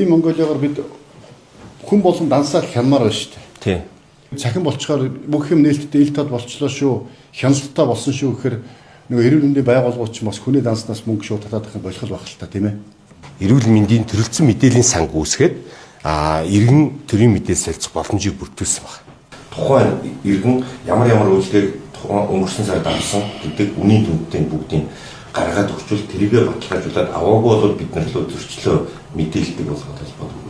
ийм Монголиогоор бид хүн болгон дансаал хянамаар байна шүү дээ. Тий. Цахим болчоор бүх юм нээлттэй ил тод болчлоо шүү. Хяналттай болсон шүү гэхээр нөгөө эрүүл мэндийн байгууллагууд ч бас хүний данснаас мөнгө шууд татаад авах болох байх л та тийм ээ. Эрүүл мэндийн төрөлцсөн мэдээллийн санг үүсгээд иргэн төрийн мэдээлэл солилцох боломжийг бүрдүүлсэн байна. Тухайн иргэн ямар үйлдэл өнгөрсөн сард авсан гэдэг үнийн дүнтэй бүгдийг гаргаад өгчвөл тэрийгэ баталгаажуулаад аваагүй бол бид нар л зөрчлөө мэдээлдэг болгоод холбоотой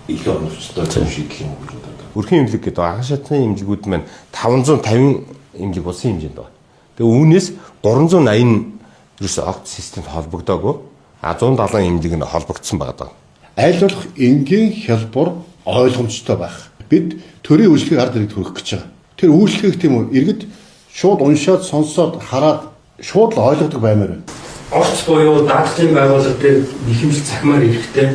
илүү оновчтой зөв шийдэл юм гэж боддог. Өрхийн имлэг гэдэг агааш шатны имлэгүүд маань 550 имлэг болсон хэмжээнд байна. Тэгээ үүнээс 380 ерөөсөө огт системд холбогдоогүй 170 имлэг нь холбогдсон байгаа. Аль болох энгийн хялбар ойлгомжтой байх. Бид төрийн үйлчлэгийг ард иргэд хүргэх гэж байгаа. Тэр үйлчлэгийг тийм үү иргэд шууд уншаад сонсоод хараад шууд л ойлгодог баймаар байна. Орц буюу даатгалын байгууллага дээр нэхэмжил цахимаар ирэхтэй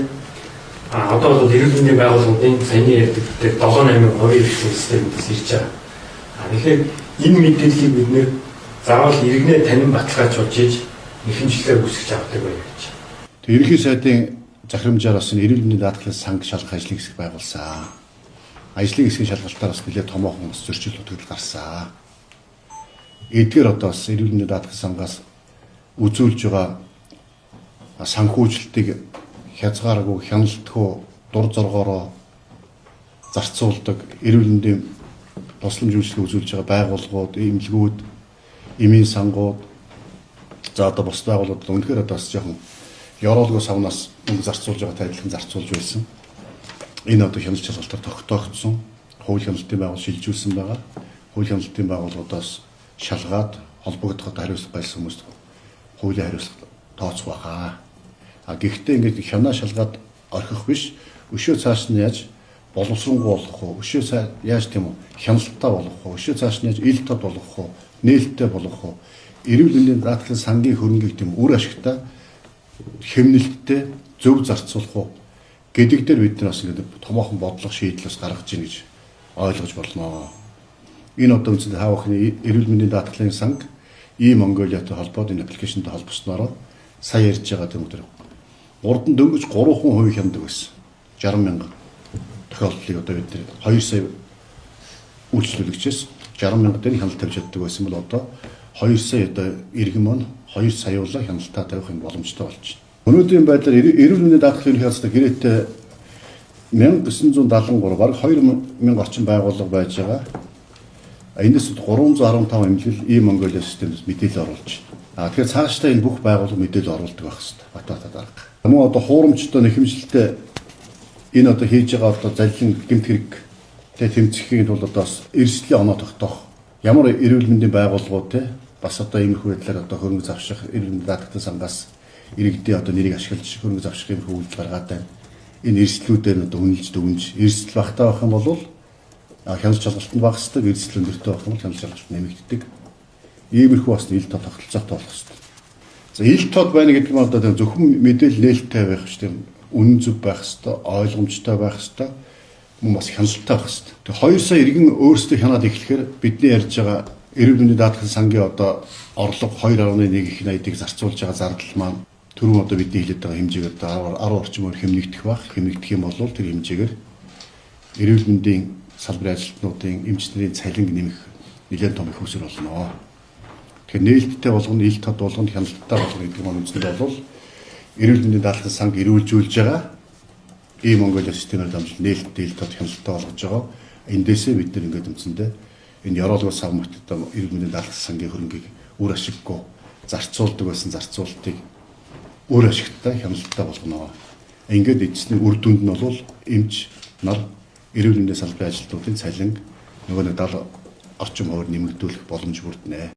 одоо бол эрүүл мэндийн байгууллагын саяны ярьдаг 7-8% ирэх системээс ирж байгаа. Тэгэхээр энэ мэдээллийг бид нэр заавал иргэнээ танин баталгаажуулж ийж нэхэмжлэлээр үүсгэж авдаг байх гэж. Тэг ерөнхий сайдын захирамжаар бас эрүүл мэндийн даатгалын санг шалгах ажлын хэсэг байгуулсан. Ажлын хэсгийн шалгалтаар бас нэлээд томоохон бас зөрчил гарсан. Эдгээр одоо бас эрүүл мэндийн даатгалын сангаас үзүүлж байгаа санхүүжилтийг хязгааргүй хяналтгүй дур зоргоороо зарцуулдаг эрүүл мэндийн тусламж үйлчилгээ үзүүлж байгаа байгууллагууд, эмнэлгүүд, эмийн сангууд за одоо бус байгууллагууд үнэхээр одоо бас жоохон ёроолгүй савнаас мөнгө зарцуулж байгаа адилхан зарцуулж байсан. Энэ одоо хяналт шалгалтаар тогтоогдсон. Хууль хяналтын байгууллага шилжүүлсэн байгаа. Хууль хяналтын байгууллагуудаас шалгаад холбогдоход хариуцлага байсан хүмүүст хуулийн хариуцлага тооцох байгаа. Гэхдээ ингэж хянаа шалгаад орхих биш. Өшөө цааш нь яаж боловсронгуй болгох вэ? Өшөө цааш яаж тийм үү? Хяналттай болгох вэ? Өшөө цааш нь яаж ил тод болгох вэ? Нээлттэй болгох вэ? Эрүүл мэндийн даатгалын сангийн хөрөнгийг тийм үр ашигтай хэмнэлттэй зөв зарцуулах уу гэдэг дээр бид нар бас ингэ томоохон бодлого шийдлээс гаргаж ийн гэж ойлгож болно. Энэ одоо үндсэндээ хаавахны эрүүл мэндийн даатгалын санг Монголиатай холбоод энэ аппликейшнтэй холбосноор сая ярьж байгаа юм дээр урд нь дөнгөж 3% хяндаг байсан. 60 мянган тохиолдлыг одоо бид 2 сая үйлчлүүлэгчээс 60 мянга дээр хяналт тавьж чаддаг байсан бол одоо 2 сая одоо иргэн маань 2 саяулаа хяналтаа тавих юм боломжтой болж байна. Өнөөдрийн байдлаар эрүүл мэндийн даатгалын хяналтаа гэрээтэй 1973 бараг 2000 орчим байгууллага байж байгаа. Энэс 315 эмнэлэг Монголиа системд мэдээлэл оруулж байна. Тэгэхээр цаашдаа энэ бүх байгууллага мэдээлэл оруулдаг байх хэрэгтэй. Батбатаа дарга. Мөн одоо хуурамчтай нэхэмжлэлтэй энэ одоо хийж байгаа одоо залилан гэмт хэрэг тэмцэхийн тулд одоо эрсдлийн оноо тогтоох ямар эрүүл мэндийн байгууллагууд те бас одоо иймэрхүү байдлаар одоо хөрөнгө завших эрүүл мэндийн даатгалын сангаас иргэдийн одоо нэрийг ашиглаж хөрөнгө завших иймэрхүү үйлдэл гаргаад байна. Энэ эрсдлүүдээр одоо үнэлж дүгнж эрсдэл багтаа байх юм бол хяналт шалгалтанд багасдаг, эрсдэл өндөртэй байх юм бол хяналт шалгалт нэмэгддэг. Иймэрхүү бас ил тод тогтолцоотой болох хэрэгтэй. За ил тод байна гэдэг нь одоо зөвхөн мэдээлэл нээлттэй байх шүү дээ. Үнэн зөв байх хэрэгтэй, ойлгомжтой байх хэрэгтэй. Мөн бас хяналттай байх хэрэгтэй. Тэгээ 2 сая иргэн өөрсдөө хянаад эхлэхээр бидний ярьж байгаа эрүүл мэндийн даатгалын сангийн одоо орлого 2.1 их 80-ыг зарцуулж байгаа зардал маань түрүүн одоо бидний хэлээд байгаа хэмжээгээр 10 орчим өөр хэмнэгдэх байх. Хэмнэгдэх юм бол тэр хэмжээгээр эрүүл мэндийн салбарын ажилтнуудын эмчнэрийн цалинг нэмэх нэлээд том их усэр болно. Тэгэхээр нээлттэй болгоно, ил тод болгоно, хяналттай болгоно гэдэг нь үндсэндээ бол эрүүл мэндийн даатгалын санг эрүүлжүүлж байгаа Монголиа системээр дамжуулан нээлттэй ил тод хяналттай болгож байгаа. Эндээсээ бид нар ингээд үндсэндээ энэ ёроолгоо сав мөртөд эрүүл мэндийн даатгалын сангийн хөрөнгийг үр ашиггүй зарцуулдаг байсан зарцуултыг үр ашигтай хяналттай болгоно. Ингээд эцсийн үр дүнд нь бол эмч нар эрүүл мэндийн салбарын ажилтнуудын цалин нөгөө 70 орчим хувиар нэмэгдүүлэх боломж бүрдэнэ.